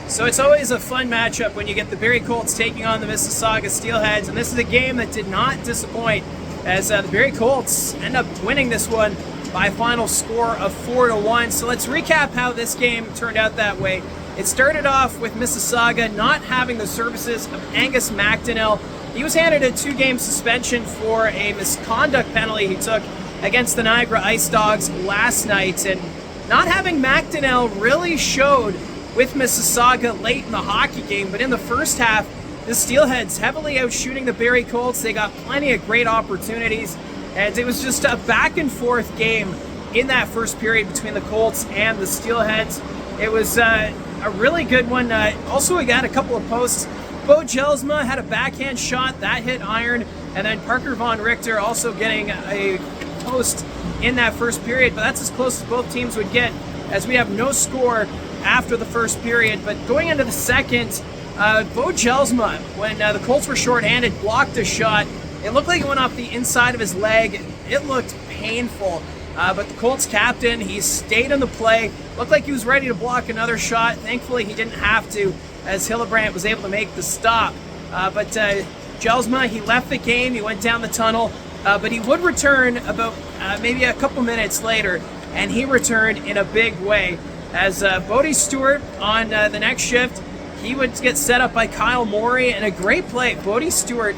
So it's always a fun matchup when you get the Barrie Colts taking on the Mississauga Steelheads, and this is a game that did not disappoint as the Barrie Colts end up winning this one by a final score of 4-1. So let's recap how this game turned out that way. It started off with Mississauga not having the services of Angus McDonnell. He was handed a 2-game suspension for a misconduct penalty he took against the Niagara Ice Dogs last night, and not having McDonnell really showed with Mississauga late in the hockey game, but in the first half, the Steelheads heavily outshooting the Barrie Colts. They got plenty of great opportunities, and it was just a back and forth game in that first period between the Colts and the Steelheads. It was a really good one. Also, we got a couple of posts. Bo Jelsma had a backhand shot that hit iron, and then Parker Von Richter also getting a post in that first period, but that's as close as both teams would get, as we have no score after the first period. But going into the second, Bo Jelsma, when the Colts were shorthanded, blocked a shot. It looked like it went off the inside of his leg. It looked painful. But the Colts captain, he stayed in the play. Looked like he was ready to block another shot. Thankfully, he didn't have to, as Hillebrandt was able to make the stop. But Jelsma, he left the game. He went down the tunnel. But he would return about maybe a couple minutes later, and he returned in a big way. As Bodie Stewart on the next shift, he would get set up by Kyle Morey, and a great play. Bodie Stewart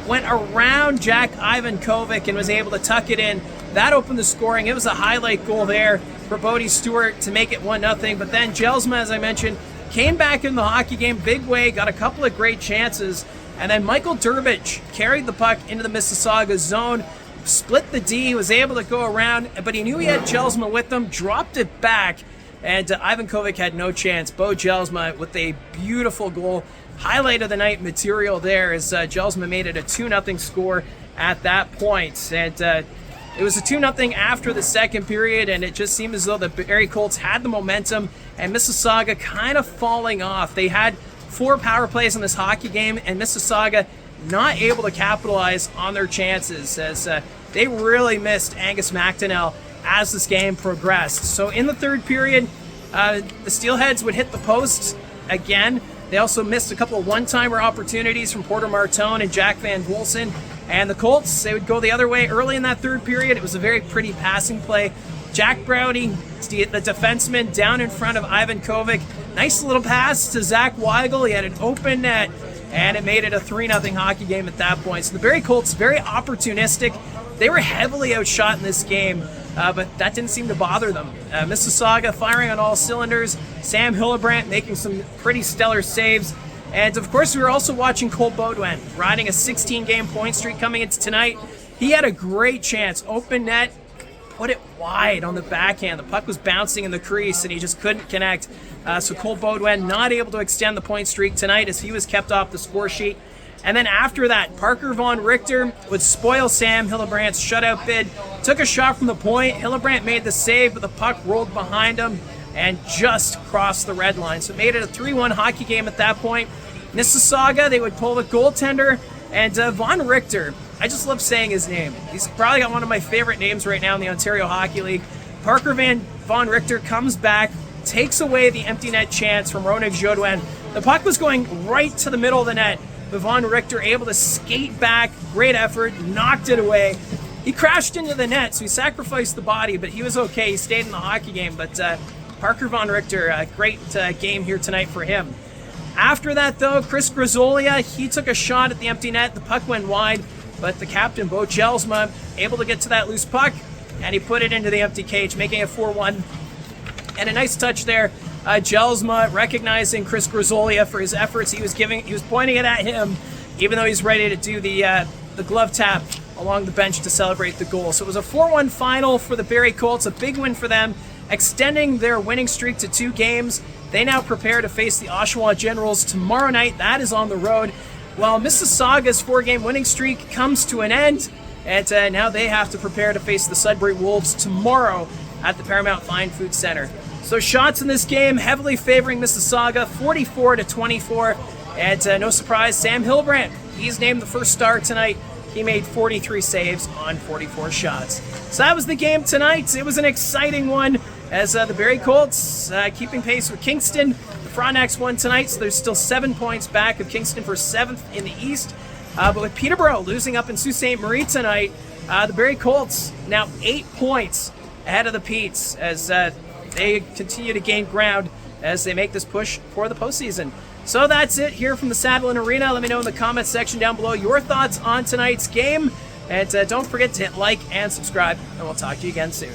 went around Jack Ivankovic and was able to tuck it in. That opened the scoring. It was a highlight goal there for Bodie Stewart to make it 1-0. But then Jelsma, as I mentioned, came back in the hockey game big way, got a couple of great chances. And then Michael Durbridge carried the puck into the Mississauga zone, split the D, was able to go around, but he knew he had Jelsma with him, dropped it back, and Ivankovic had no chance. Bo Jelsma with a beautiful goal. Highlight of the night material there as Jelsma made it a 2-0 score at that point. And it was a 2-0 after the second period, and it just seemed as though the Barrie Colts had the momentum, and Mississauga kind of falling off. They had 4 power plays in this hockey game, and Mississauga not able to capitalize on their chances, as they really missed Angus McDonnell as this game progressed. So in the third period, the Steelheads would hit the posts again. They also missed a couple of one-timer opportunities from Porter Martone and Jack Van Wolsen. And the Colts, they would go the other way early in that third period. It was a very pretty passing play. Jack Browdy, the defenseman, down in front of Ivankovic. Nice little pass to Zach Weigel. He had an open net, and it made it a 3-0 hockey game at that point. So the Barrie Colts, very opportunistic. They were heavily outshot in this game, but that didn't seem to bother them. Mississauga firing on all cylinders. Sam Hillebrandt making some pretty stellar saves. And of course, we were also watching Cole Beaudoin riding a 16-game point streak coming into tonight. He had a great chance. Open net, put it wide on the backhand. The puck was bouncing in the crease, and he just couldn't connect. So Cole Beaudoin not able to extend the point streak tonight, as he was kept off the score sheet. And then after that, Parker Von Richter would spoil Sam Hillebrandt's shutout bid. Took a shot from the point. Hillebrandt made the save, but the puck rolled behind him and just crossed the red line. So it made it a 3-1 hockey game at that point. Mississauga, they would pull the goaltender, and Von Richter, I just love saying his name. He's probably got one of my favorite names right now in the Ontario Hockey League. Parker Von Richter comes back, takes away the empty net chance from Ronig Jodouin. The puck was going right to the middle of the net, but Von Richter able to skate back, great effort, knocked it away. He crashed into the net, so he sacrificed the body, but he was okay. He stayed in the hockey game, but Parker Von Richter, a great game here tonight for him. After that, though, Chris Grisolia, he took a shot at the empty net. The puck went wide, but the captain, Bo Jelsma, able to get to that loose puck, and he put it into the empty cage, making it 4-1. And a nice touch there. Jelsma recognizing Chris Grisolia for his efforts. He was pointing it at him, even though he's ready to do the glove tap along the bench to celebrate the goal. So it was a 4-1 final for the Barrie Colts, a big win for them, extending their winning streak to 2 games. They now prepare to face the Oshawa Generals tomorrow night. That is on the road. While Mississauga's 4-game winning streak comes to an end, and now they have to prepare to face the Sudbury Wolves tomorrow at the Paramount Fine Food Center. So shots in this game heavily favoring Mississauga, 44-24. And no surprise, Sam Hillebrandt, he's named the first star tonight. He made 43 saves on 44 shots. So that was the game tonight. It was an exciting one as the Barrie Colts keeping pace with Kingston. The Frontenacs won tonight, so there's still 7 points back of Kingston for 7th in the East. But with Peterborough losing up in Sault Ste. Marie tonight, the Barrie Colts now 8 points ahead of the Petes as they continue to gain ground as they make this push for the postseason. So that's it here from the Saddle Arena. Let me know in the comments section down below your thoughts on tonight's game. And don't forget to hit like and subscribe, and we'll talk to you again soon.